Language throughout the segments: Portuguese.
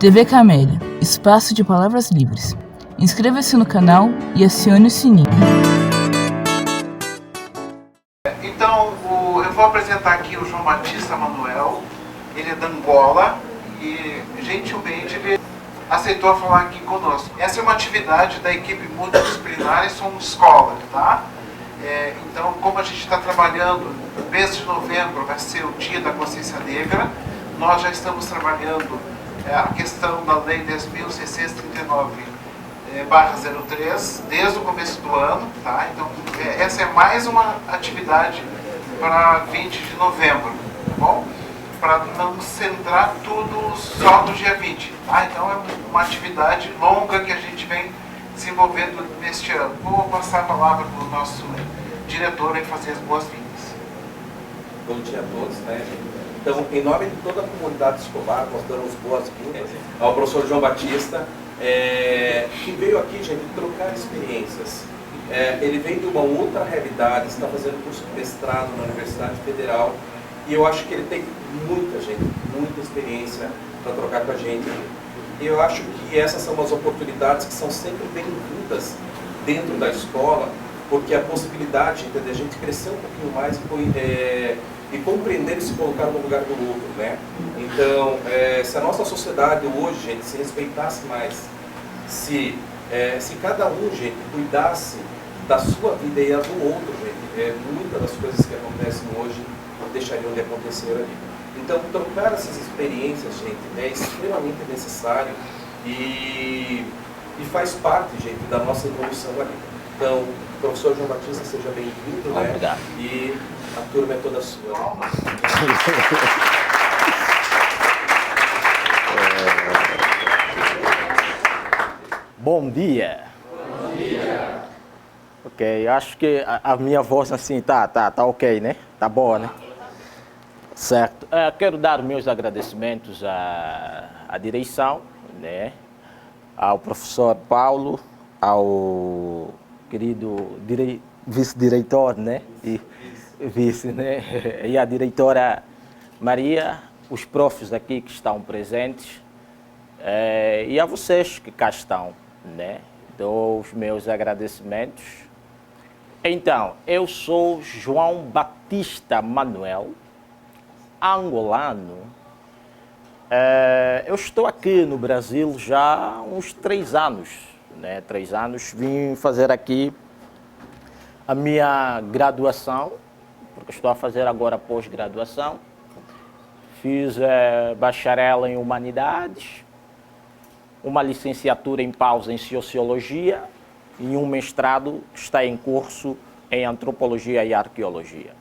TV Camélia, espaço de palavras livres. Inscreva-se no canal e acione o sininho. Então, eu vou apresentar aqui o João Batista Manuel. Ele é da Angola e, gentilmente, ele aceitou falar aqui conosco. Essa é uma atividade da equipe multidisciplinar e somos escola, tá? Então, como a gente está trabalhando, no mês de novembro vai ser o Dia da Consciência Negra, nós já estamos trabalhando a questão da Lei 10.639/03 desde o começo do ano, tá? Então, essa é mais uma atividade para 20 de novembro, tá bom? Para não centrar tudo só no dia 20, tá? Então, é uma atividade longa que a gente vem desenvolvendo neste ano. Vou passar a palavra para o nosso diretor e fazer as boas-vindas. Bom dia a todos, né? Então, em nome de toda a comunidade escolar, nós damos boas-vindas ao professor João Batista, que veio aqui, gente, trocar experiências. Ele vem de uma outra realidade, está fazendo curso de mestrado na Universidade Federal, e eu acho que ele tem muita experiência para trocar com a gente. E eu acho que essas são as oportunidades que são sempre bem-vindas dentro da escola, porque a possibilidade de a gente crescer um pouquinho mais e compreender e se colocar no lugar do outro, né? Então, se a nossa sociedade hoje, gente, se respeitasse mais, se cada um, gente, cuidasse da sua vida e a do outro, gente, muitas das coisas que acontecem hoje deixariam de acontecer ali. Então, trocar essas experiências, gente, é extremamente necessário e faz parte, gente, da nossa evolução ali. Então, professor João Batista, seja bem-vindo, né? Obrigado. E a turma é toda sua. Bom dia. Bom dia. Ok, acho que a minha voz assim tá ok, né? Tá boa, né? Certo. Quero dar meus agradecimentos à direção, né? Ao professor Paulo, ao querido vice-diretor, né? E vice, né? E a diretora Maria, os profs aqui que estão presentes, e a vocês que cá estão, né? Dou os meus agradecimentos. Então, eu sou João Batista Manuel, angolano. Eu estou aqui no Brasil já há uns 3 anos, né? 3 anos. Vim fazer aqui a minha graduação, porque estou a fazer agora pós-graduação. Fiz bacharel em Humanidades, uma licenciatura em pausa em Sociologia e um mestrado que está em curso em Antropologia e Arqueologia.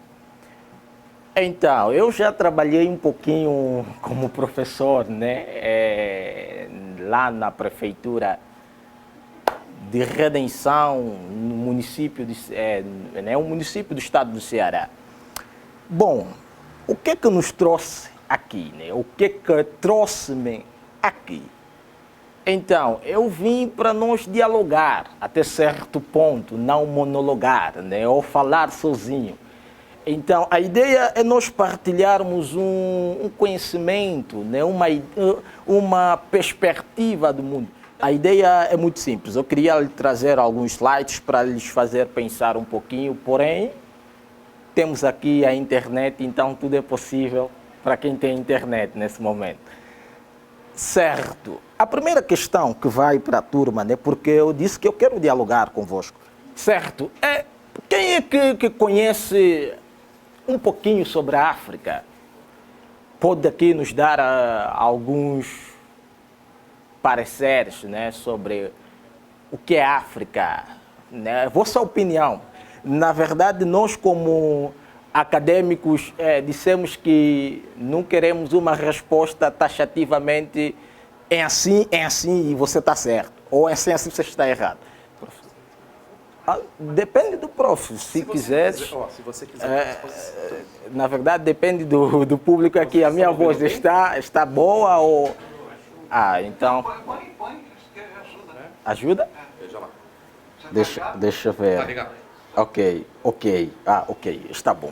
Então, eu já trabalhei um pouquinho como professor, né? Lá na prefeitura de Redenção, no município um município do estado do Ceará. Bom, o que nos trouxe aqui, né? O que trouxe-me aqui? Então, eu vim para nós dialogar até certo ponto, não monologar, né? Ou falar sozinho. Então, a ideia é nós partilharmos um conhecimento, né? Uma perspectiva do mundo. A ideia é muito simples. Eu queria lhe trazer alguns slides para lhes fazer pensar um pouquinho, porém, temos aqui a internet, então tudo é possível para quem tem internet nesse momento. Certo. A primeira questão que vai para a turma, né? Porque eu disse que eu quero dialogar convosco. Certo. Quem é que conhece um pouquinho sobre a África? Pode aqui nos dar alguns pareceres, né, sobre o que é África, né? Vossa opinião. Na verdade, nós como acadêmicos dissemos que não queremos uma resposta taxativamente é assim e você está certo, ou é assim você está errado. Depende do prof, se quiseres. Se você quiser. Na verdade, depende do público aqui. A minha voz está boa ou... então... Põe, acho que ajuda, né? Ajuda? Veja lá. Deixa eu ver. Tá ligado. Ok. Ok, está bom.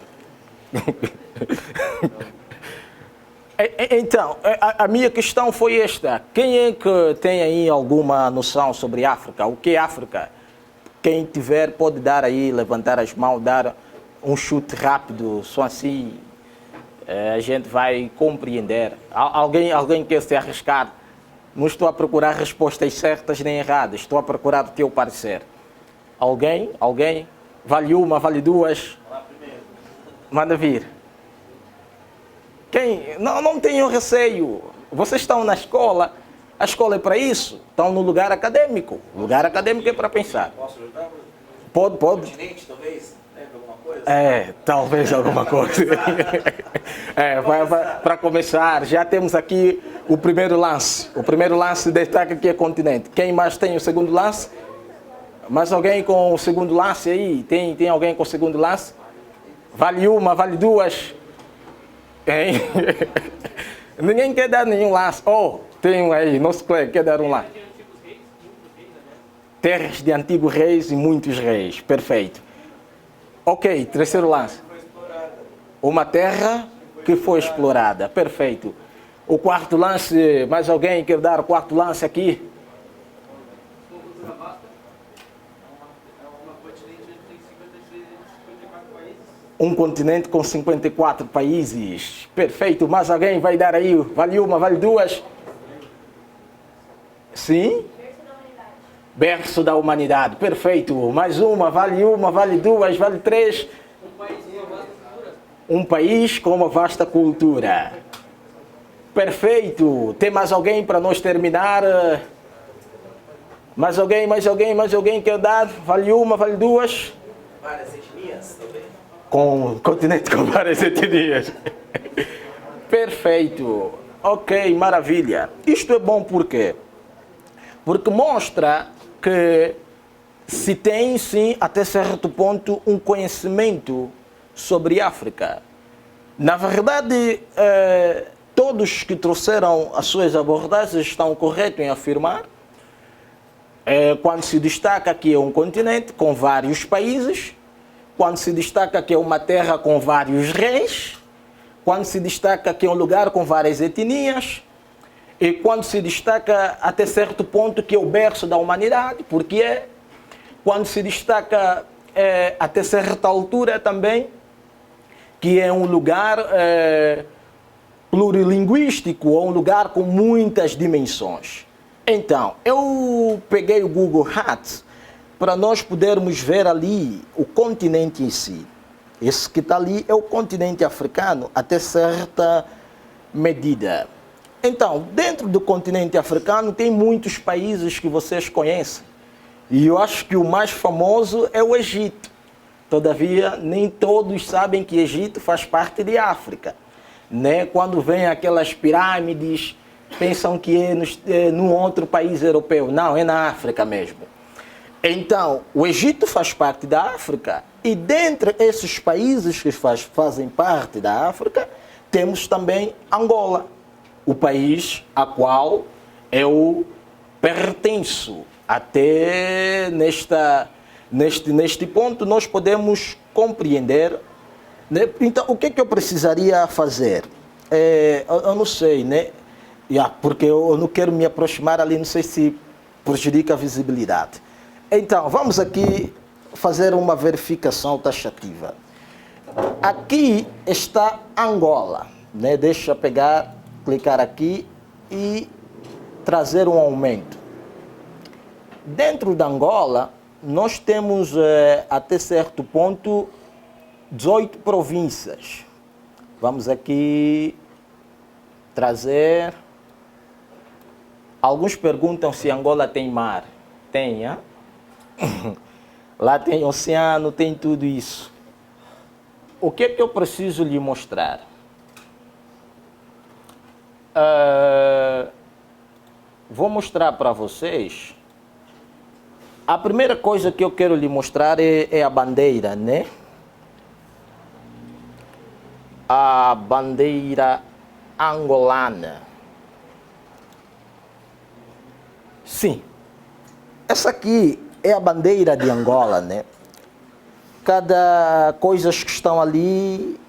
Então, a minha questão foi esta. Quem é que tem aí alguma noção sobre África? O que é África? Quem tiver pode dar aí, levantar as mãos, dar um chute rápido, só assim a gente vai compreender. Alguém quer se arriscar? Não estou a procurar respostas certas nem erradas, estou a procurar o teu parecer. Alguém? Alguém? Vale uma, vale duas? Manda vir. Quem? Não tenham receio. Vocês estão na escola. A escola é para isso. Estão no lugar acadêmico. O lugar acadêmico é para pensar. Posso ajudar? Pode. Continente, talvez? Alguma coisa? Talvez alguma coisa. Para começar, já temos aqui o primeiro lance. O primeiro lance destaca que é continente. Quem mais tem o segundo lance? Mais alguém com o segundo lance aí? Tem alguém com o segundo lance? Vale uma, vale duas? Hein? Ninguém quer dar nenhum lance. Tem um aí, nosso colega quer dar um lance. Terras de antigos reis e muitos reis. Perfeito. Ok, terceiro lance. Uma terra que foi explorada. Perfeito. O quarto lance, mais alguém quer dar o quarto lance aqui? Um continente com 54 países. Perfeito. Mais alguém vai dar aí? Vale uma, vale duas? Sim? Berço da humanidade. Perfeito. Mais uma, vale duas, vale três? Um país com uma vasta cultura. Perfeito. Tem mais alguém para nós terminar? Mais alguém quer dar? Vale uma, vale duas? Várias etnias, talvez. Com continente com várias etnias. Perfeito. Ok, maravilha. Isto é bom por quê? Porque mostra que se tem, sim, até certo ponto, um conhecimento sobre África. Na verdade, todos que trouxeram as suas abordagens estão corretos em afirmar, quando se destaca que é um continente com vários países, quando se destaca que é uma terra com vários reis, quando se destaca que é um lugar com várias etnias, e quando se destaca até certo ponto que é o berço da humanidade, porque quando se destaca até certa altura também que é um lugar plurilinguístico, ou um lugar com muitas dimensões. Então, eu peguei o Google Earth para nós podermos ver ali o continente em si. Esse que está ali é o continente africano, até certa medida. Então, dentro do continente africano tem muitos países que vocês conhecem. E eu acho que o mais famoso é o Egito. Todavia, nem todos sabem que o Egito faz parte de África. Né? Quando vem aquelas pirâmides, pensam que é num outro país europeu. Não, é na África mesmo. Então, o Egito faz parte da África. E dentre esses países que fazem parte da África, temos também Angola, o país a qual eu pertenço. Até neste ponto nós podemos compreender, né? Então, o que é que eu precisaria fazer? Eu não sei, né? Porque eu não quero me aproximar ali, não sei se prejudica a visibilidade. Então, vamos aqui fazer uma verificação taxativa. Aqui está Angola, né? Deixa eu clicar aqui e trazer um aumento. Dentro da Angola, nós temos até certo ponto 18 províncias. Vamos aqui trazer. Alguns perguntam se Angola tem mar. Tem, hein? Lá tem oceano, tem tudo isso. O que é que eu preciso lhe mostrar? Vou mostrar para vocês. A primeira coisa que eu quero lhe mostrar é a bandeira, né? A bandeira angolana. Sim. Essa aqui é a bandeira de Angola, né? Cada coisa que estão ali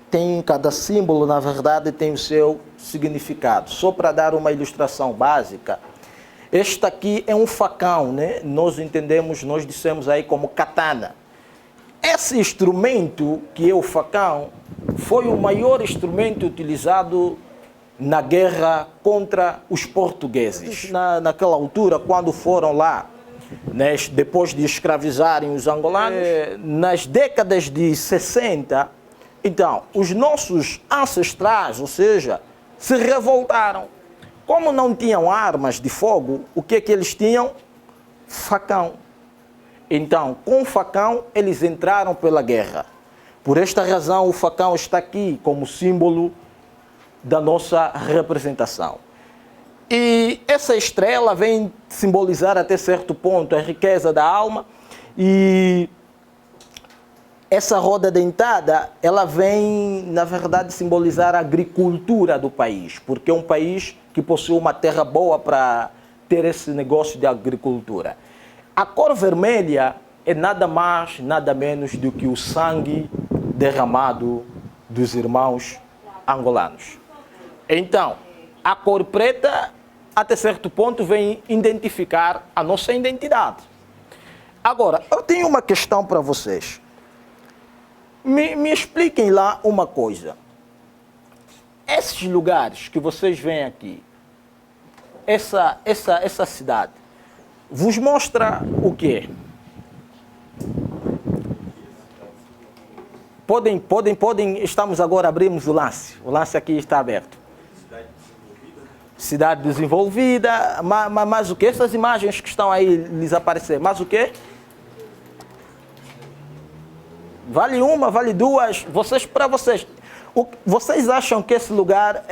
cada símbolo, na verdade, tem o seu significado. Só para dar uma ilustração básica, este aqui é um facão, né? Nós entendemos, nós dissemos aí como katana. Esse instrumento, que é o facão, foi o maior instrumento utilizado na guerra contra os portugueses. Naquela altura, quando foram lá, né, depois de escravizarem os angolanos, nas décadas de 60, então, os nossos ancestrais, ou seja, se revoltaram. Como não tinham armas de fogo, o que é que eles tinham? Facão. Então, com o facão, eles entraram pela guerra. Por esta razão, o facão está aqui como símbolo da nossa representação. E essa estrela vem simbolizar até certo ponto a riqueza da alma, e essa roda dentada, ela vem, na verdade, simbolizar a agricultura do país, porque é um país que possui uma terra boa para ter esse negócio de agricultura. A cor vermelha é nada mais, nada menos do que o sangue derramado dos irmãos angolanos. Então, a cor preta, até certo ponto, vem identificar a nossa identidade. Agora, eu tenho uma questão para vocês. Me expliquem lá uma coisa. Esses lugares que vocês veem aqui, essa cidade, vos mostra o quê? Podem, estamos agora, abrimos o lance. O lance aqui está aberto. Cidade desenvolvida, mas o que? Essas imagens que estão aí lhes aparecer, mas o que? Vale uma, vale duas, para vocês. Vocês acham que esse lugar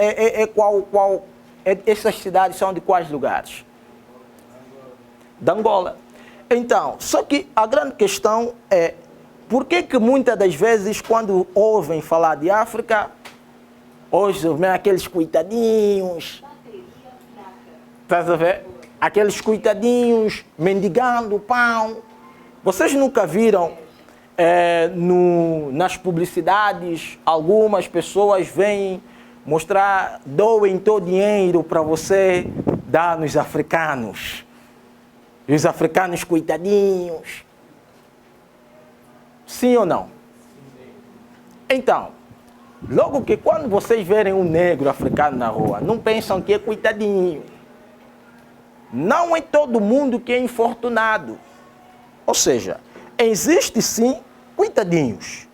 essas cidades são de quais lugares? Da Angola. Então, só que a grande questão é, por que muitas das vezes, quando ouvem falar de África, hoje vem aqueles coitadinhos, estás a ver? Aqueles coitadinhos mendigando pão. Vocês nunca viram nas publicidades, algumas pessoas vêm mostrar, doem todo dinheiro para você dar nos africanos. E os africanos coitadinhos. Sim ou não? Então, logo que quando vocês verem um negro africano na rua, não pensam que é coitadinho. Não é todo mundo que é infortunado. Ou seja, existe sim coitadinhos.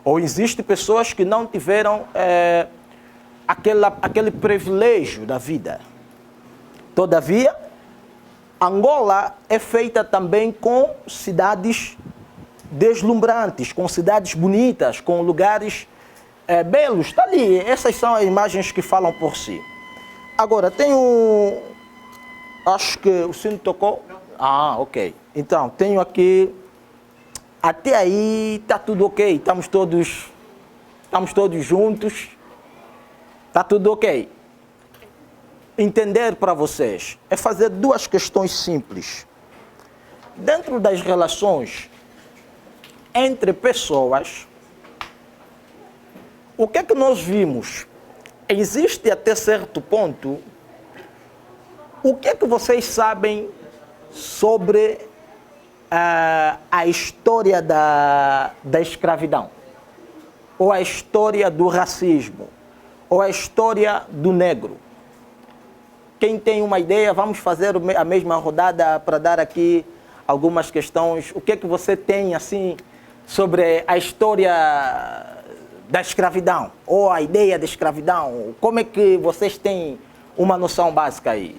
Ou existem pessoas que não tiveram aquele privilégio da vida. Todavia, Angola é feita também com cidades deslumbrantes, com cidades bonitas, com lugares belos. Está ali, essas são as imagens que falam por si. Agora, tem um... Acho que o sino tocou. Ah, ok. Então, tenho aqui... Até aí está tudo ok. Estamos todos juntos. Está tudo ok. Entender para vocês é fazer duas questões simples. Dentro das relações entre pessoas, o que é que nós vimos? Existe até certo ponto. O que é que vocês sabem sobre a história da escravidão? Ou a história do racismo? Ou a história do negro? Quem tem uma ideia, vamos fazer a mesma rodada para dar aqui algumas questões. O que é que você tem assim sobre a história da escravidão? Ou a ideia da escravidão? Como é que vocês têm uma noção básica aí?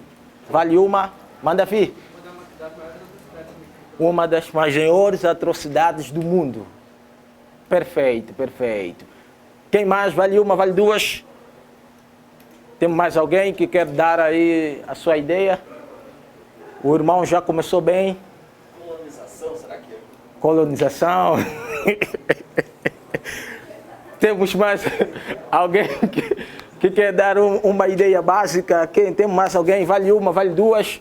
Vale uma? Manda vir. Uma das maiores atrocidades do mundo. Perfeito, perfeito. Quem mais? Vale uma, vale duas? Tem mais alguém que quer dar aí a sua ideia? O irmão já começou bem. Colonização, será que é? Colonização. Temos mais alguém que quer dar uma ideia básica? Tem mais alguém? Vale uma, vale duas?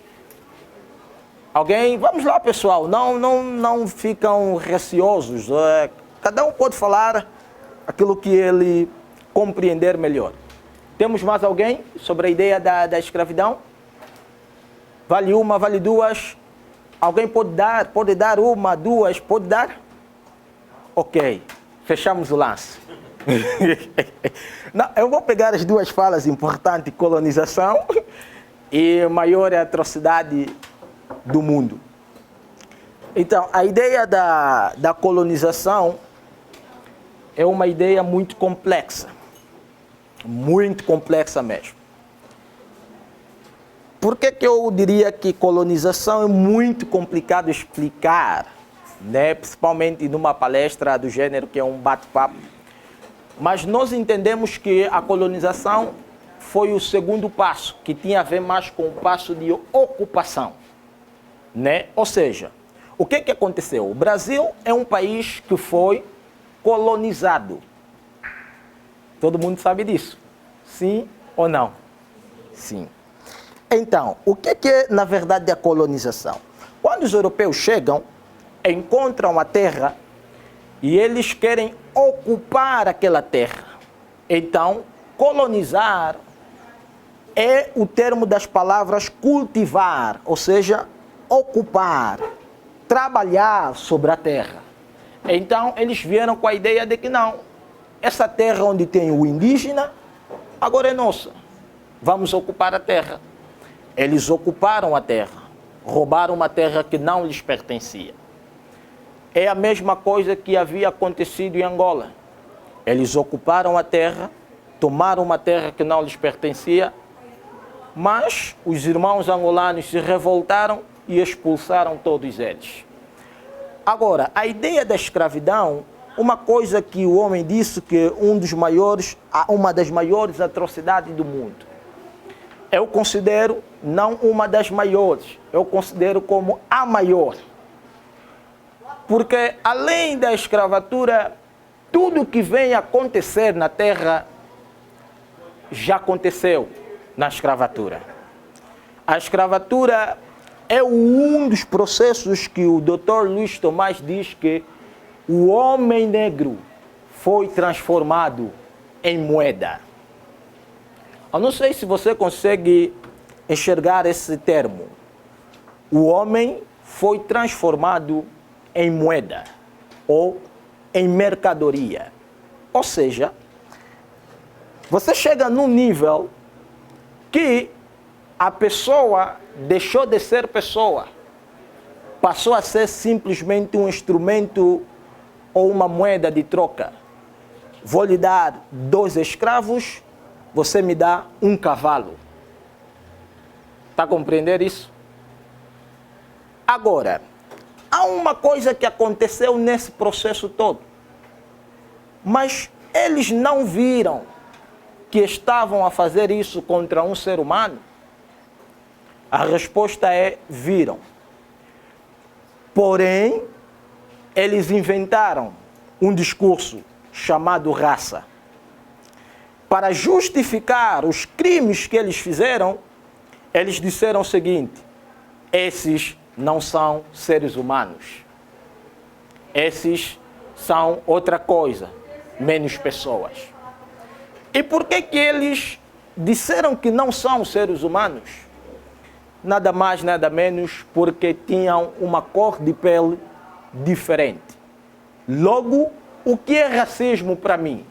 Alguém? Vamos lá, pessoal. Não ficam receosos. Cada um pode falar aquilo que ele compreender melhor. Temos mais alguém sobre a ideia da escravidão? Vale uma, vale duas? Alguém pode dar uma, duas, pode dar? Ok, fechamos o lance. Não, eu vou pegar as duas falas importantes, colonização e maior atrocidade do mundo. Então, a ideia da colonização é uma ideia muito complexa mesmo. Por que eu diria que colonização é muito complicado explicar, né? Principalmente numa palestra do gênero que é um bate-papo? Mas nós entendemos que a colonização foi o segundo passo, que tinha a ver mais com o passo de ocupação, né? Ou seja, o que aconteceu? O Brasil é um país que foi colonizado. Todo mundo sabe disso? Sim ou não? Sim. Então, o que é, na verdade, a colonização? Quando os europeus chegam, encontram a terra e eles querem ocupar aquela terra. Então, colonizar é o termo das palavras cultivar, ou seja, ocupar, trabalhar sobre a terra. Então, eles vieram com a ideia de que não, essa terra onde tem o indígena, agora é nossa. Vamos ocupar a terra. Eles ocuparam a terra, roubaram uma terra que não lhes pertencia. É a mesma coisa que havia acontecido em Angola. Eles ocuparam a terra, tomaram uma terra que não lhes pertencia, mas os irmãos angolanos se revoltaram e expulsaram todos eles. Agora, a ideia da escravidão, uma coisa que o homem disse que uma das maiores atrocidades do mundo. Eu considero não uma das maiores, eu considero como a maior. Porque além da escravatura, tudo que vem acontecer na terra já aconteceu na escravatura. A escravatura é um dos processos que o Dr. Luiz Tomás diz que o homem negro foi transformado em moeda. Eu não sei se você consegue enxergar esse termo. O homem foi transformado em moeda ou em mercadoria. Ou seja, você chega num nível que a pessoa deixou de ser pessoa, passou a ser simplesmente um instrumento ou uma moeda de troca. Vou lhe dar 2 escravos, você me dá um cavalo. Está a compreender isso? Agora, há uma coisa que aconteceu nesse processo todo, mas eles não viram que estavam a fazer isso contra um ser humano? A resposta é: viram. Porém, eles inventaram um discurso chamado raça. Para justificar os crimes que eles fizeram, eles disseram o seguinte: esses não são seres humanos. Esses são outra coisa, menos pessoas. E por que eles disseram que não são seres humanos? Nada mais, nada menos, porque tinham uma cor de pele diferente. Logo, o que é racismo para mim?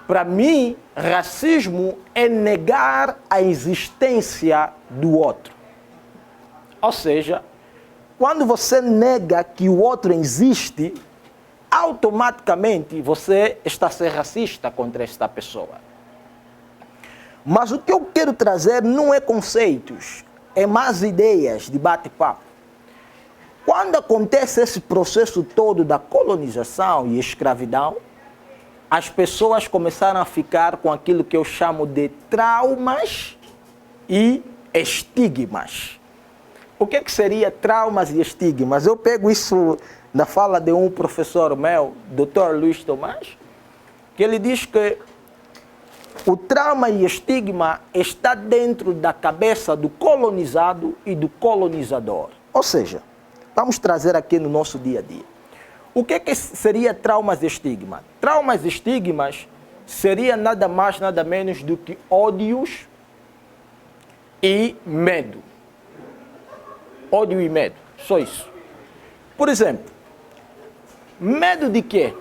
Para mim, racismo é negar a existência do outro. Ou seja, quando você nega que o outro existe, automaticamente você está a ser racista contra esta pessoa. Mas o que eu quero trazer não é conceitos, é mais ideias de bate-papo. Quando acontece esse processo todo da colonização e escravidão, as pessoas começaram a ficar com aquilo que eu chamo de traumas e estigmas. O que seria traumas e estigmas? Eu pego isso na fala de um professor meu, Dr. Luiz Tomás, que ele diz que o trauma e estigma está dentro da cabeça do colonizado e do colonizador. Ou seja, vamos trazer aqui no nosso dia a dia. O que seria traumas e estigma? Traumas e estigmas seria nada mais, nada menos do que ódios e medo. Ódio e medo, só isso. Por exemplo, medo de quê?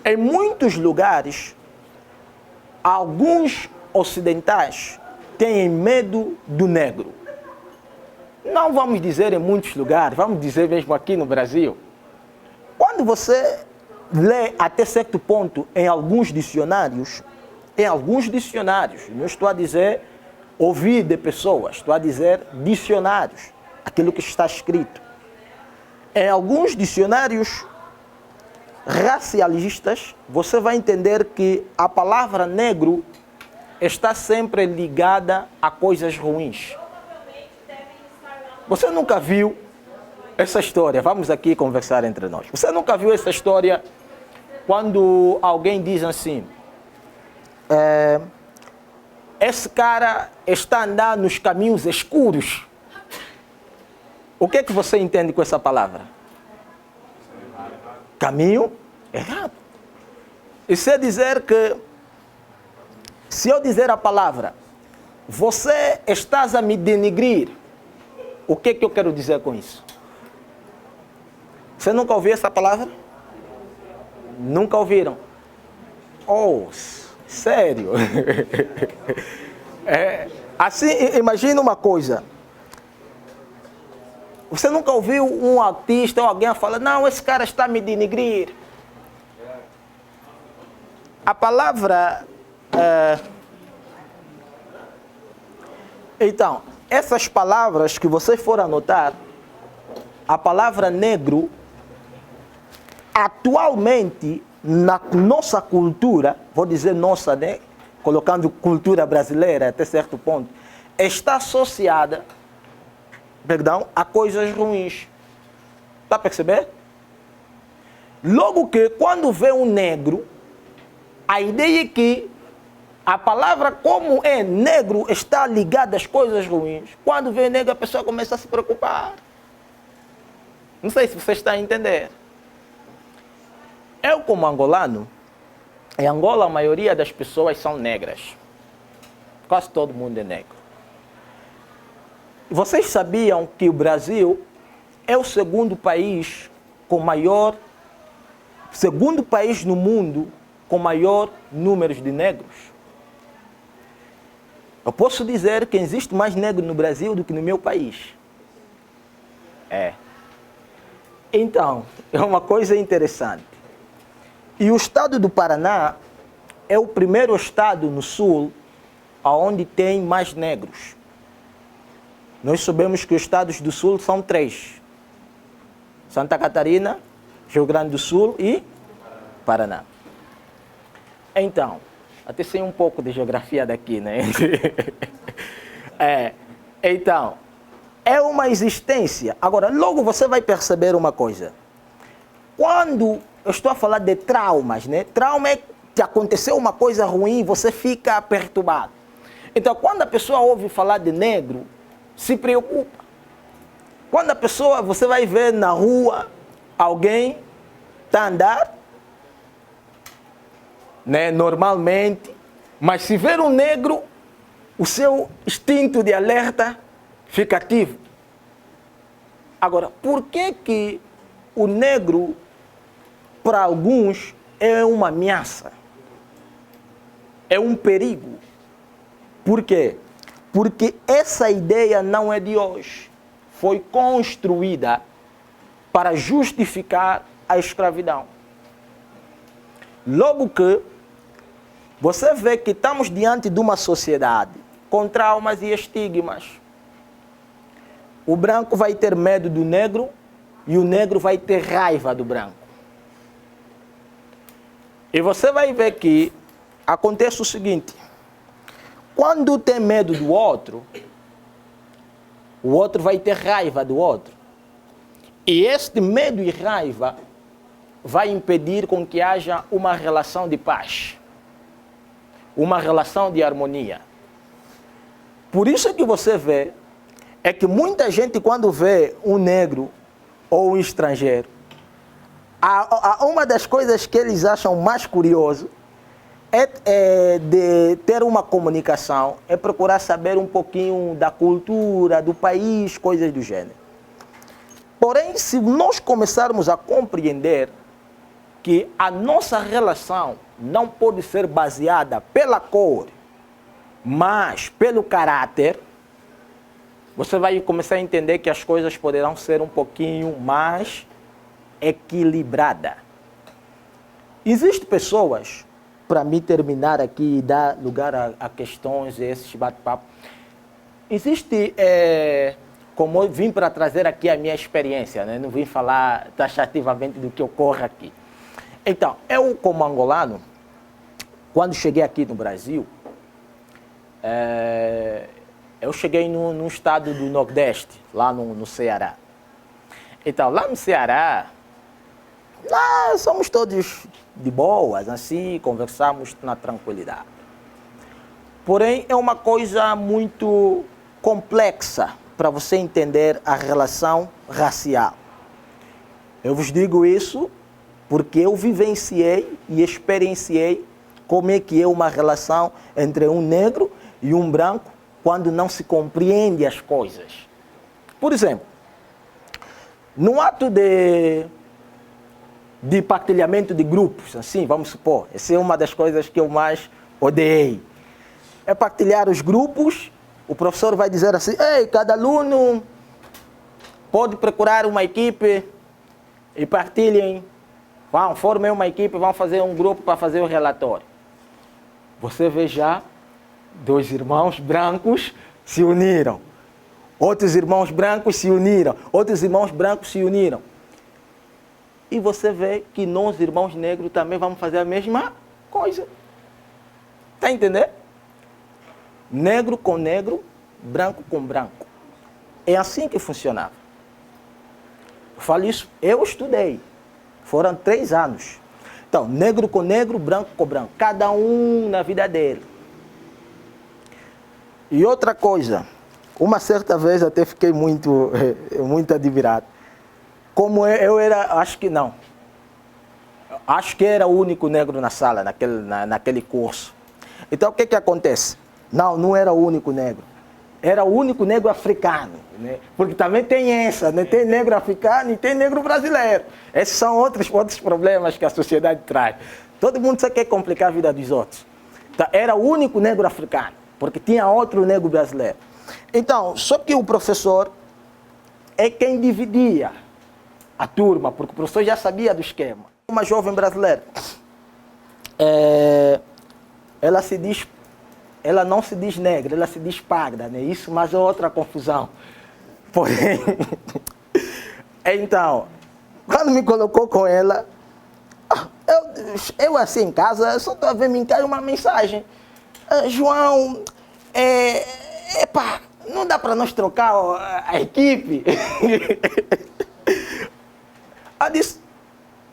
Em muitos lugares, alguns ocidentais têm medo do negro. Não vamos dizer em muitos lugares, vamos dizer mesmo aqui no Brasil. Quando você lê até certo ponto em alguns dicionários, não estou a dizer ouvir de pessoas, estou a dizer dicionários, aquilo que está escrito. Em alguns dicionários racialistas, você vai entender que a palavra negro está sempre ligada a coisas ruins. Você nunca viu essa história? Vamos aqui conversar entre nós. Você nunca viu essa história quando alguém diz assim: esse cara está andando nos caminhos escuros? O que é que você entende com essa palavra? Caminho errado. Isso é dizer que, se eu dizer a palavra, você estás a me denigrir, o que é que eu quero dizer com isso? Você nunca ouviu essa palavra? Nunca ouviram? Oh, sério? Assim, imagina uma coisa. Você nunca ouviu um artista ou alguém falar: não, esse cara está a me denigrir? A palavra... Então, essas palavras que vocês forem anotar, a palavra negro, atualmente, na nossa cultura, vou dizer nossa, né? Colocando cultura brasileira até certo ponto, está associada, a coisas ruins. Está a perceber? Logo que, quando vê um negro, a ideia é que a palavra, como é negro, está ligada às coisas ruins. Quando vê negro, a pessoa começa a se preocupar. Não sei se você está a entender. Eu, como angolano, em Angola a maioria das pessoas são negras. Quase todo mundo é negro. Vocês sabiam que o Brasil é o segundo país no mundo com maior número de negros? Eu posso dizer que existe mais negro no Brasil do que no meu país. Então, é uma coisa interessante. E o estado do Paraná é o primeiro estado no sul onde tem mais negros. Nós sabemos que os estados do sul são 3. Santa Catarina, Rio Grande do Sul e Paraná. Então, até sei um pouco de geografia daqui, né? Então, é uma existência. Agora, logo você vai perceber uma coisa. Quando eu estou a falar de traumas, né? Trauma é que aconteceu uma coisa ruim e você fica perturbado. Então, quando a pessoa ouve falar de negro, se preocupa. Quando a pessoa, você vai ver na rua, alguém está a andar, né, normalmente, mas se ver um negro, o seu instinto de alerta fica ativo. Agora, por que o negro, para alguns, é uma ameaça? É um perigo. Por quê? Porque essa ideia não é de hoje. Foi construída para justificar a escravidão. Logo que você vê que estamos diante de uma sociedade com traumas e estigmas. O branco vai ter medo do negro e o negro vai ter raiva do branco. E você vai ver que acontece o seguinte: quando tem medo do outro, o outro vai ter raiva do outro. E este medo e raiva vai impedir com que haja uma relação de paz, uma relação de harmonia. Por isso que você vê, é que muita gente, quando vê um negro ou um estrangeiro, Uma das coisas que eles acham mais curioso é de ter uma comunicação, é procurar saber um pouquinho da cultura, do país, coisas do gênero. Porém, se nós começarmos a compreender que a nossa relação não pode ser baseada pela cor, mas pelo caráter, você vai começar a entender que as coisas poderão ser um pouquinho mais equilibradas. Existem pessoas, para mim terminar aqui e dar lugar a questões e esses bate-papo, existe, como eu vim para trazer aqui a minha experiência, né? Não vim falar taxativamente do que ocorre aqui. Então, eu como angolano, quando cheguei aqui no Brasil, eu cheguei num estado do Nordeste, lá no Ceará. Então, lá no Ceará, lá somos todos de boas, assim, conversamos na tranquilidade. Porém, é uma coisa muito complexa para você entender a relação racial. Eu vos digo isso porque eu vivenciei e experienciei como é que é uma relação entre um negro e um branco quando não se compreende as coisas. Por exemplo, no ato de partilhamento de grupos, assim, vamos supor, essa é uma das coisas que eu mais odeio. É partilhar os grupos, o professor vai dizer assim, ei, cada aluno pode procurar uma equipe e partilhem, formem uma equipe, vão fazer um grupo para fazer o relatório. Você vê já, 2 irmãos brancos se uniram, outros irmãos brancos se uniram, outros irmãos brancos se uniram. E você vê que nós, irmãos negros, também vamos fazer a mesma coisa. Está entendendo? Negro com negro, branco com branco. É assim que funcionava. Eu falo isso, eu estudei. Foram 3 anos. Então, negro com negro, branco com branco. Cada um na vida dele. E outra coisa, uma certa vez até fiquei muito admirado. Como eu era, acho que não. Acho que era o único negro na sala, naquele curso. Então, o que acontece? Não era o único negro. Era o único negro africano. Né? Porque também tem essa, né? Tem negro africano e tem negro brasileiro. Esses são outros problemas que a sociedade traz. Todo mundo só quer complicar a vida dos outros. Então, era o único negro africano, porque tinha outro negro brasileiro. Então, só que o professor é quem dividia a turma, porque o professor já sabia do esquema. Uma jovem brasileira, ela não se diz negra, ela se diz parda, né? Isso, mas é outra confusão. Porém, então, quando me colocou com ela, eu assim em casa, só estou a ver me cair uma mensagem. João, não dá para nós trocar a equipe? Ela disse,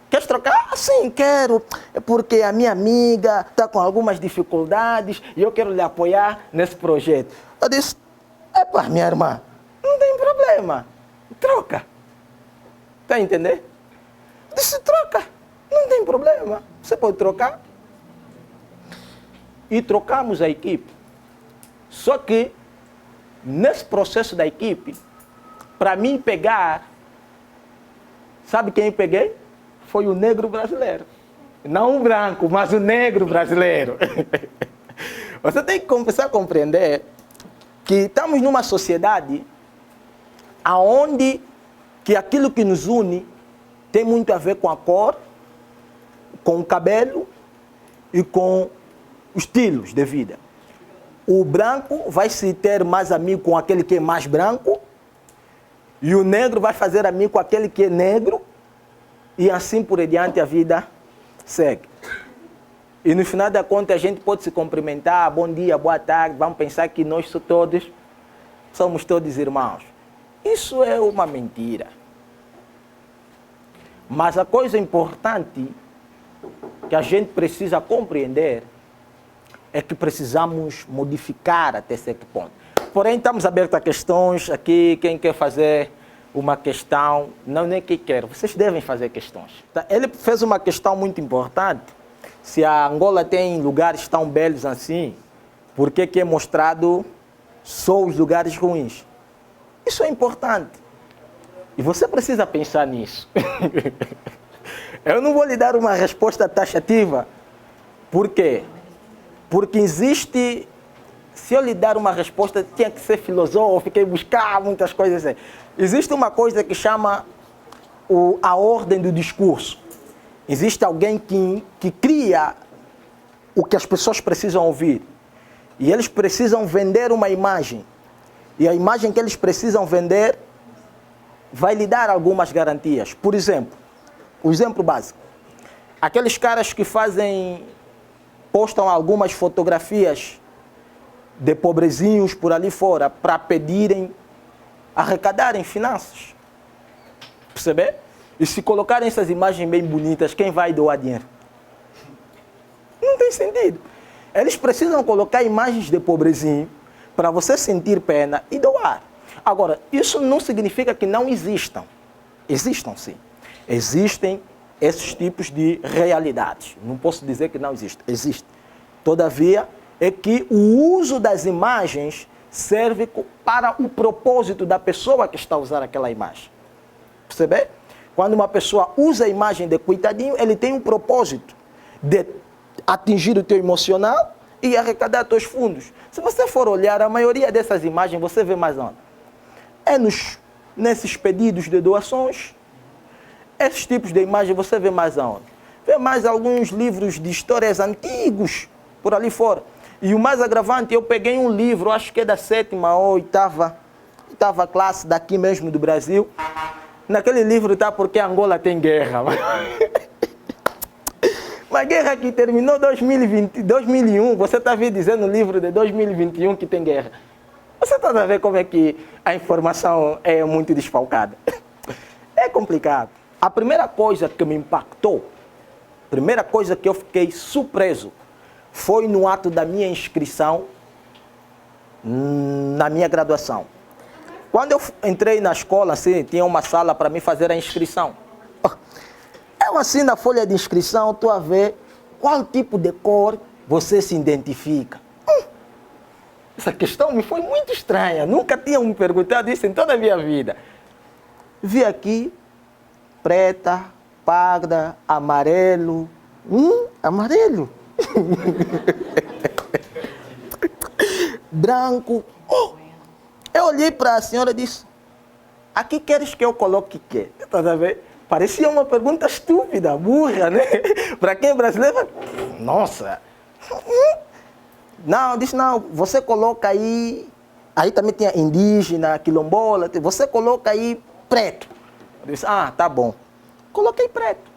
queres trocar? Sim, quero, porque a minha amiga está com algumas dificuldades e eu quero lhe apoiar nesse projeto. Eu disse, minha irmã, não tem problema, troca. Está a entender? Eu disse, troca, não tem problema, você pode trocar. E trocamos a equipe. Só que, nesse processo da equipe, para mim pegar, sabe quem eu peguei? Foi o negro brasileiro. Não o branco, mas o negro brasileiro. Você tem que começar a compreender que estamos numa sociedade onde que aquilo que nos une tem muito a ver com a cor, com o cabelo e com os estilos de vida. O branco vai se ter mais amigo com aquele que é mais branco e o negro vai fazer amigo com aquele que é negro. E assim por diante a vida segue. E no final da conta a gente pode se cumprimentar, bom dia, boa tarde, vamos pensar que nós somos todos irmãos. Isso é uma mentira. Mas a coisa importante que a gente precisa compreender é que precisamos modificar até certo ponto. Porém, estamos abertos a questões aqui, quem quer fazer uma questão, não nem que quer, vocês devem fazer questões. Tá? Ele fez uma questão muito importante, se a Angola tem lugares tão belos assim, por que é mostrado só os lugares ruins? Isso é importante. E você precisa pensar nisso. Eu não vou lhe dar uma resposta taxativa. Por quê? Porque existe... Se eu lhe dar uma resposta, tinha que ser filosófica e buscar muitas coisas assim. Existe uma coisa que chama a ordem do discurso. Existe alguém que cria o que as pessoas precisam ouvir. E eles precisam vender uma imagem. E a imagem que eles precisam vender vai lhe dar algumas garantias. Por exemplo, o exemplo básico. Aqueles caras que postam algumas fotografias de pobrezinhos por ali fora para pedirem, arrecadarem finanças. Perceber? E se colocarem essas imagens bem bonitas, quem vai doar dinheiro? Não tem sentido. Eles precisam colocar imagens de pobrezinho para você sentir pena e doar. Agora, isso não significa que não existam. Existam sim. Existem esses tipos de realidades. Não posso dizer que não existe. Existe. Todavia, é que o uso das imagens serve para o propósito da pessoa que está a usar aquela imagem. Percebe? Quando uma pessoa usa a imagem de coitadinho, ele tem um propósito de atingir o teu emocional e arrecadar teus fundos. Se você for olhar, a maioria dessas imagens você vê mais onde? É nesses pedidos de doações. Esses tipos de imagem você vê mais aonde? Vê mais alguns livros de histórias antigos por ali fora. E o mais agravante, eu peguei um livro, acho que é da 7ª ou 8ª classe daqui mesmo do Brasil. Naquele livro está porque Angola tem guerra. Uma guerra que terminou em 2001, você está dizendo no livro de 2021 que tem guerra. Você está a ver como é que a informação é muito desfalcada. É complicado. A primeira coisa que me impactou, a primeira coisa que eu fiquei surpreso, foi no ato da minha inscrição na minha graduação. Quando eu entrei na escola, assim, tinha uma sala para mim fazer a inscrição. Eu assim na folha de inscrição, estou a ver qual tipo de cor você se identifica. Essa questão me foi muito estranha, nunca tinha me perguntado isso em toda a minha vida. Vi aqui, preta, parda, amarelo. Amarelo. Branco. Eu olhei para a senhora e disse: aqui queres que eu coloque o quê? Tá a ver? Parecia uma pergunta estúpida, burra, né? Para quem é brasileiro, nossa. Não, disse: não, você coloca aí. Aí também tinha indígena, quilombola, você coloca aí preto. Eu disse: ah, tá bom. Coloquei preto.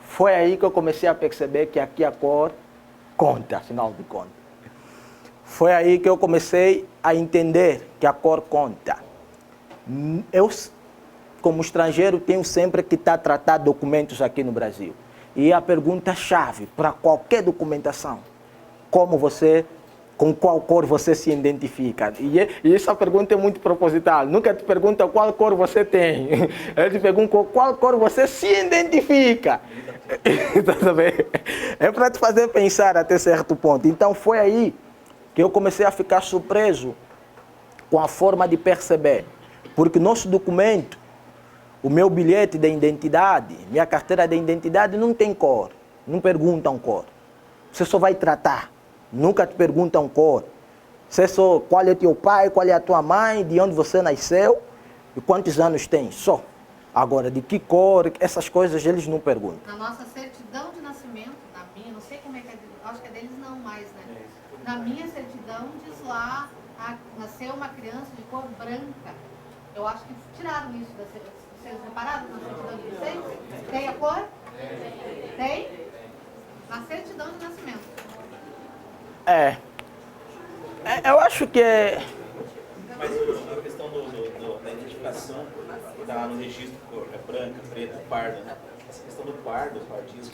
Foi aí que eu comecei a perceber que aqui a cor conta, afinal de contas. Foi aí que eu comecei a entender que a cor conta. Eu, como estrangeiro, tenho sempre que estar a tratar documentos aqui no Brasil. E a pergunta-chave para qualquer documentação, com qual cor você se identifica? E essa pergunta é muito proposital. Nunca te pergunta qual cor você tem. Ele te pergunta qual cor você se identifica. É para te fazer pensar até certo ponto. Então foi aí que eu comecei a ficar surpreso com a forma de perceber. Porque nosso documento, o meu bilhete de identidade, minha carteira de identidade não tem cor. Não perguntam cor. Você só vai tratar. Nunca te perguntam cor. Você só qual é teu pai, qual é a tua mãe, de onde você nasceu e quantos anos tem. Só. Agora, de que cor, essas coisas eles não perguntam. Na nossa certidão de nascimento, na minha, não sei como é que é, acho que é deles não mais, né? Na minha certidão diz lá, nasceu uma criança de cor branca. Eu acho que tiraram isso da certidão. Vocês repararam na certidão de vocês? Tem a cor? Tem? Na certidão de nascimento. Eu acho que é... Mas a questão da identificação, está lá no registro, cor é branca, preta, parda, essa questão do pardismo,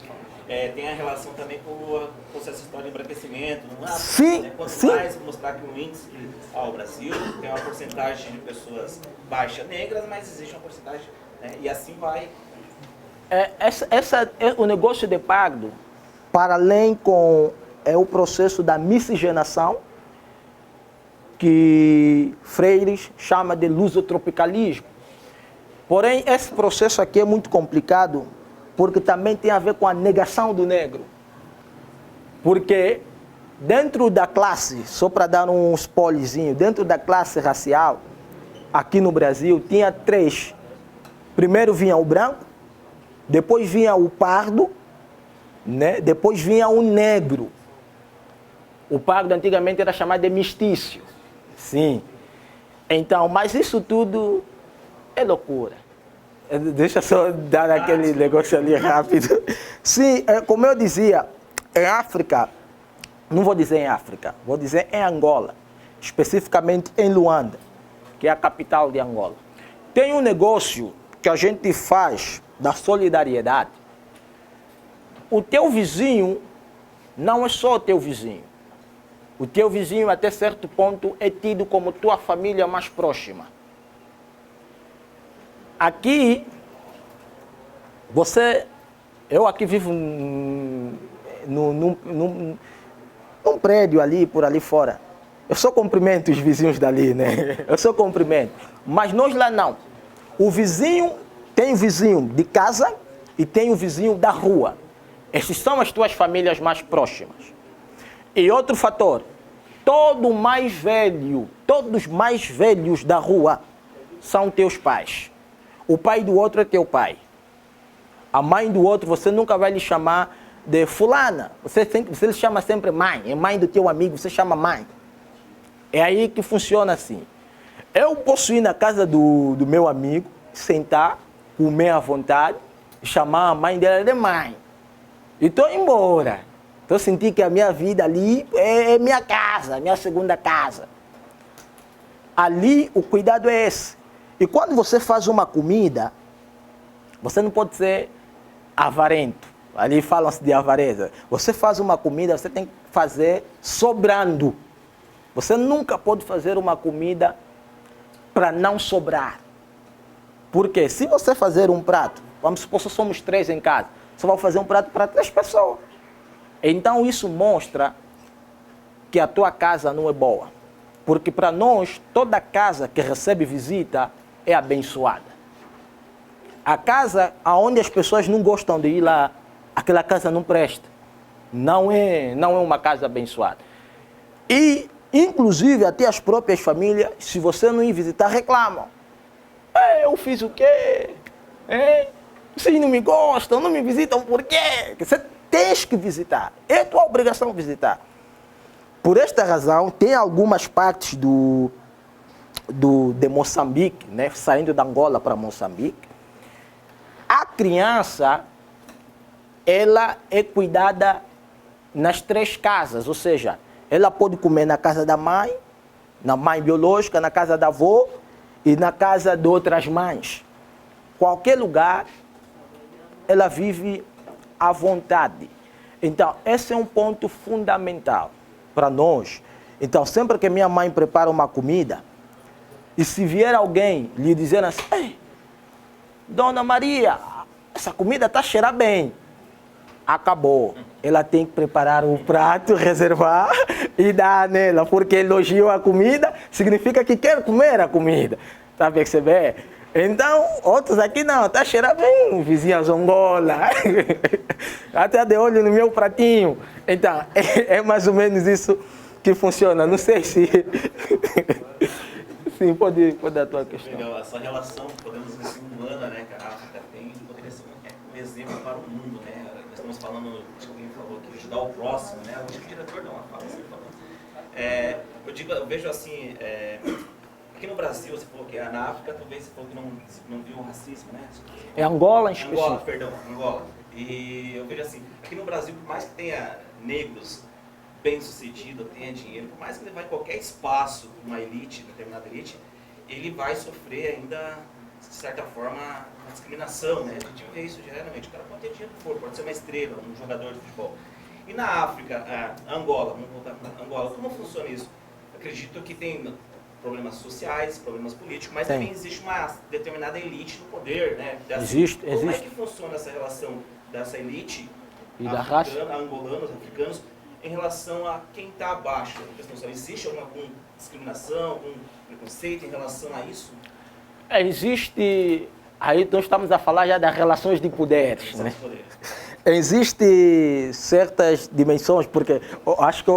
tem a relação também com o processo histórico de embranquecimento, não é? Sim, Né? Quanto sim. mais mostrar que o índice que o Brasil tem uma porcentagem de pessoas baixas negras, mas existe uma porcentagem, né? E assim vai. O negócio de pardo, para além com o processo da miscigenação, que Freire chama de lusotropicalismo. Porém, esse processo aqui é muito complicado, porque também tem a ver com a negação do negro. Porque dentro da classe, só para dar um spoilerzinho, dentro da classe racial, aqui no Brasil, tinha 3. Primeiro vinha o branco, depois vinha o pardo, né? Depois vinha o negro. O pardo antigamente era chamado de mestiço. Sim. Então, mas isso tudo é loucura. Deixa eu só dar aquele negócio ali rápido. Sim, como eu dizia, em África, não vou dizer em África, vou dizer em Angola, especificamente em Luanda, que é a capital de Angola. Tem um negócio que a gente faz da solidariedade. O teu vizinho não é só o teu vizinho. O teu vizinho, até certo ponto, é tido como tua família mais próxima. Aqui, eu aqui vivo num prédio ali, por ali fora. Eu só cumprimento os vizinhos dali, né? Eu só cumprimento. Mas nós lá não. O vizinho, tem o vizinho de casa e tem o vizinho da rua. Essas são as tuas famílias mais próximas. E outro fator, todos os mais velhos da rua são teus pais. O pai do outro é teu pai. A mãe do outro, você nunca vai lhe chamar de fulana. Você lhe chama sempre mãe. É mãe do teu amigo, você chama mãe. É aí que funciona assim. Eu posso ir na casa do meu amigo, sentar, comer à vontade, chamar a mãe dela de mãe. E estou embora. Estou sentindo que a minha vida ali é minha casa, minha segunda casa. Ali o cuidado é esse. E quando você faz uma comida, você não pode ser avarento. Ali falam-se de avareza. Você faz uma comida, você tem que fazer sobrando. Você nunca pode fazer uma comida para não sobrar. Porque se você fazer um prato, vamos supor que somos 3 em casa, você vai fazer um prato para 3 pessoas. Então isso mostra que a tua casa não é boa. Porque para nós, toda casa que recebe visita é abençoada. A casa onde as pessoas não gostam de ir lá, aquela casa não presta. Não é uma casa abençoada. E, inclusive, até as próprias famílias, se você não ir visitar, reclamam. Eu fiz o quê? Vocês não me gostam, não me visitam, por quê? Você tens que visitar. É tua obrigação visitar. Por esta razão, tem algumas partes de Moçambique, né, saindo da Angola para Moçambique, a criança, ela é cuidada nas 3 casas, ou seja, ela pode comer na casa da mãe, na mãe biológica, na casa da avó e na casa de outras mães. Qualquer lugar, ela vive à vontade. Então, esse é um ponto fundamental para nós. Então, sempre que minha mãe prepara uma comida, e se vier alguém lhe dizer assim, ei, Dona Maria, essa comida está cheirando bem. Acabou. Ela tem que preparar o prato, reservar e dar nela, porque elogiou a comida, significa que quer comer a comida. Está a perceber? Então, outros aqui não, está cheirando bem, vizinha zongola. Até de olho no meu pratinho. Então, é mais ou menos isso que funciona. Não sei se... Sim, pode dar a tua questão. Legal, essa relação, podemos dizer assim, humana, né, que a África tem, poderia ser um exemplo para o mundo, né? Nós estamos falando, acho que alguém falou aqui, ajudar o próximo, né? Acho que o diretor deu uma fala assim, falando. Eu vejo assim, aqui no Brasil, você falou que na África, talvez você falou que não viu racismo, né? É Angola em específico. Angola, perdão, Angola. E eu vejo assim, aqui no Brasil, por mais que tenha negros bem-sucedido, tenha dinheiro, por mais que ele vá em qualquer espaço, uma elite, determinada elite, ele vai sofrer ainda de certa forma, uma discriminação, né? A gente vê isso diariamente. O cara pode ter dinheiro que for, pode ser uma estrela, um jogador de futebol. E na África, Angola, vamos voltar para Angola, como funciona isso? Acredito que tem problemas sociais, problemas políticos, mas também existe uma determinada elite no poder, né? Existe. Como é que funciona essa relação dessa elite E da raça? angolanos, africanos, em relação a quem está abaixo? Existe alguma discriminação, algum preconceito em relação a isso? Existe. Aí nós estamos a falar já das relações de poderes, né? Existem certas dimensões, porque eu acho que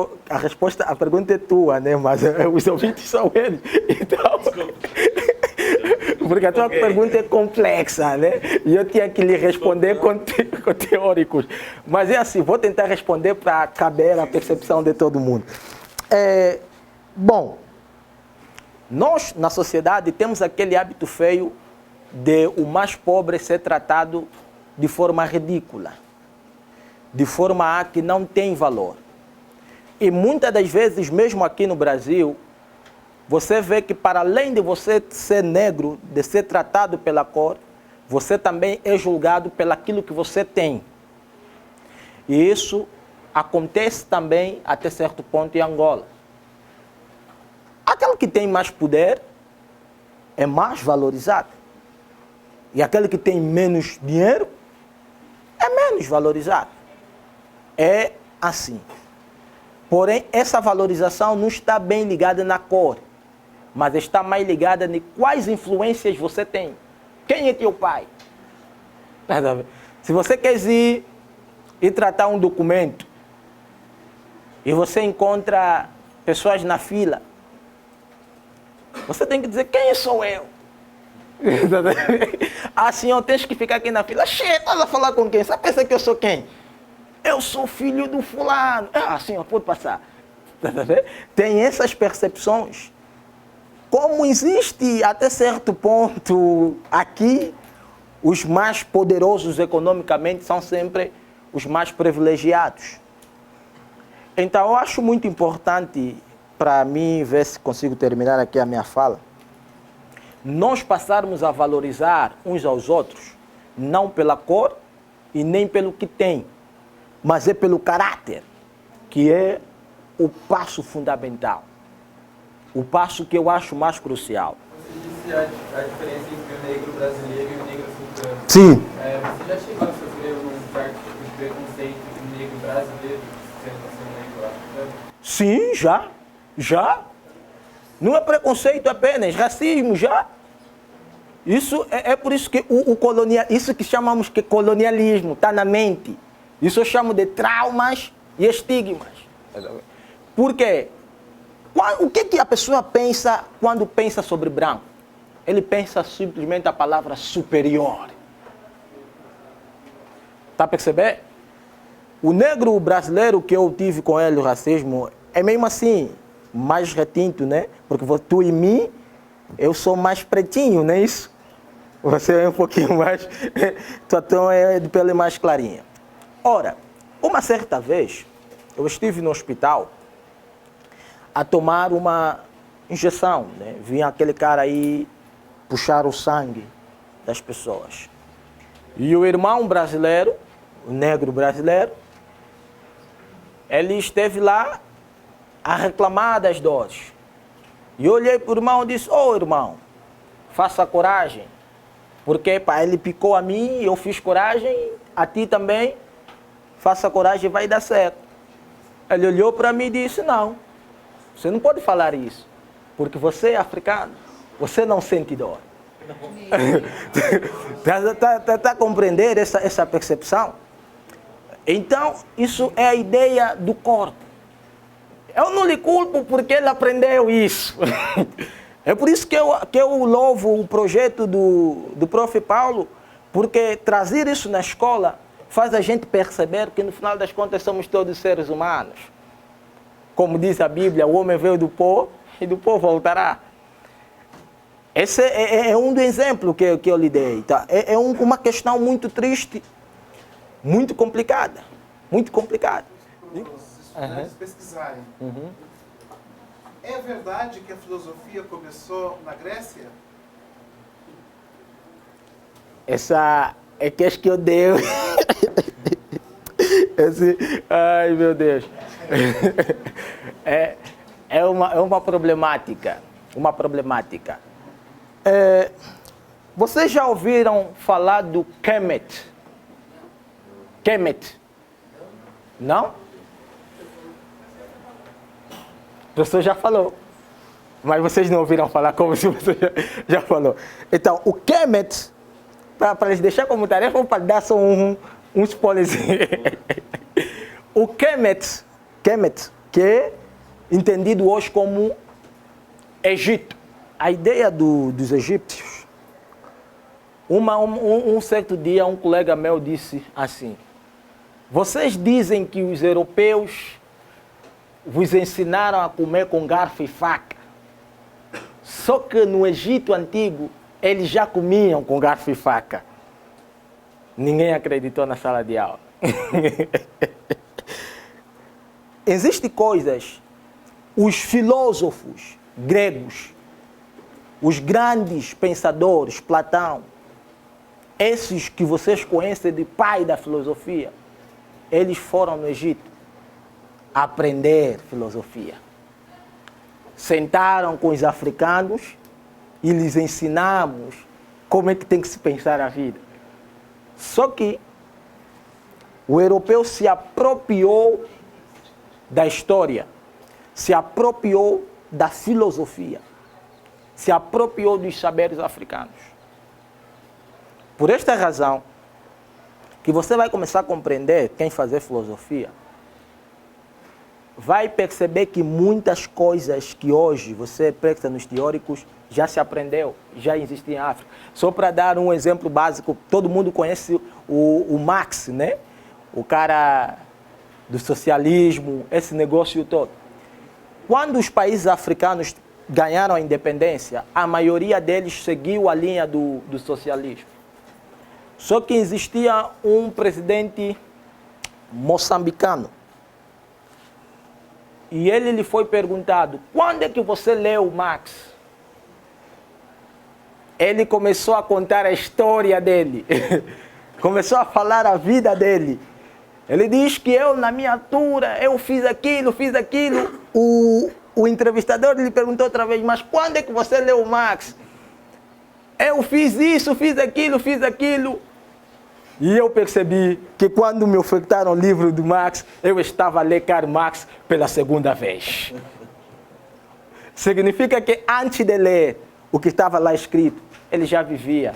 a pergunta é tua, né? Mas os ouvintes são eles. Então, porque a tua pergunta é complexa, né? E eu tinha que lhe responder com teóricos. Mas é assim, vou tentar responder para caber a percepção de todo mundo. Bom, nós na sociedade temos aquele hábito feio de o mais pobre ser tratado de forma ridícula, de forma que não tem valor. E muitas das vezes, mesmo aqui no Brasil, você vê que para além de você ser negro, de ser tratado pela cor, você também é julgado pelaquilo que você tem. E isso acontece também até certo ponto em Angola. Aquele que tem mais poder é mais valorizado. E aquele que tem menos dinheiro é menos valorizado. É assim. Porém, essa valorização não está bem ligada na cor, mas está mais ligada em quais influências você tem. Quem é teu pai? Se você quer ir tratar um documento e você encontra pessoas na fila, você tem que dizer, quem sou eu? Senhor, tens que ficar aqui na fila. Estás a falar com quem? Você pensa que eu sou quem? Eu sou filho do fulano. Senhor, pode passar. Tem essas percepções. Como existe até certo ponto aqui, os mais poderosos economicamente são sempre os mais privilegiados. Então eu acho muito importante para mim, ver se consigo terminar aqui a minha fala, nós passarmos a valorizar uns aos outros, não pela cor e nem pelo que tem, mas é pelo caráter, que é o passo fundamental, o passo que eu acho mais crucial. Você disse a diferença entre o negro brasileiro e o negro africano. Sim. Você já chegou a sofrer um certo tipo de preconceito do negro brasileiro sendo negro africano? Sim, já. Não é preconceito apenas, racismo já. Isso é por isso que isso que chamamos de colonialismo está na mente. Isso eu chamo de traumas e estigmas. Por quê? O que a pessoa pensa quando pensa sobre branco? Ele pensa simplesmente a palavra superior. Está a perceber? O negro brasileiro que eu tive com ele, o racismo, é mesmo assim, mais retinto, né? Porque tu e mim, eu sou mais pretinho, não é isso? Você é um pouquinho mais... Tua tom é de pele mais clarinha. Ora, uma certa vez, eu estive no hospital a tomar uma injeção, né? Vinha aquele cara aí puxar o sangue das pessoas. E o irmão brasileiro, o negro brasileiro, ele esteve lá a reclamar das dores. E eu olhei para o irmão e disse, irmão, faça coragem, porque ele picou a mim, eu fiz coragem, a ti também, faça coragem, vai dar certo. Ele olhou para mim e disse, não, você não pode falar isso, porque você é africano, você não sente dor. Está a compreender essa percepção? Então, isso é a ideia do corpo. Eu não lhe culpo porque ele aprendeu isso. É por isso que eu louvo o projeto do Prof. Paulo, porque trazer isso na escola faz a gente perceber que no final das contas somos todos seres humanos. Como diz a Bíblia, o homem veio do pó e do pó voltará. Esse é um dos exemplos que eu lhe dei. Tá? É uma questão muito triste, muito complicada. Muito complicada. Os estudantes pesquisarem. É verdade que a filosofia começou na Grécia? Essa é que eu dei. Ai, meu Deus. É uma problemática. Uma problemática. Vocês já ouviram falar do Kemet? Kemet? Não? O professor já falou. Mas vocês não ouviram falar como se você já falou. Então, o Kemet, para eles deixar como tarefa ou para dar só um spoilerzinho. O Kemet, que é entendido hoje como Egito. A ideia dos egípcios. Um certo dia, um colega meu disse assim: vocês dizem que os europeus vos ensinaram a comer com garfo e faca. Só que no Egito Antigo, eles já comiam com garfo e faca. Ninguém acreditou na sala de aula. Existem coisas, os filósofos gregos, os grandes pensadores, Platão, esses que vocês conhecem de pai da filosofia, eles foram no Egito aprender filosofia. Sentaram com os africanos e lhes ensinamos como é que tem que se pensar a vida. Só que o europeu se apropriou da história, se apropriou da filosofia, se apropriou dos saberes africanos. Por esta razão, que você vai começar a compreender quem fazer filosofia, vai perceber que muitas coisas que hoje você presta nos teóricos já se aprendeu, já existe em África. Só para dar um exemplo básico, todo mundo conhece o Marx, né? O cara do socialismo, esse negócio todo. Quando os países africanos ganharam a independência, a maioria deles seguiu a linha do socialismo. Só que existia um presidente moçambicano. E ele lhe foi perguntado: quando é que você leu Marx? Ele começou a contar a história dele. Começou a falar a vida dele. Ele diz que eu, na minha altura, eu fiz aquilo, fiz aquilo. O entrevistador lhe perguntou outra vez: mas quando é que você leu Marx? Eu fiz isso, fiz aquilo, fiz aquilo. E eu percebi que quando me ofertaram o livro do Marx, eu estava a ler Karl Marx pela segunda vez. Significa que antes de ler o que estava lá escrito, ele já vivia.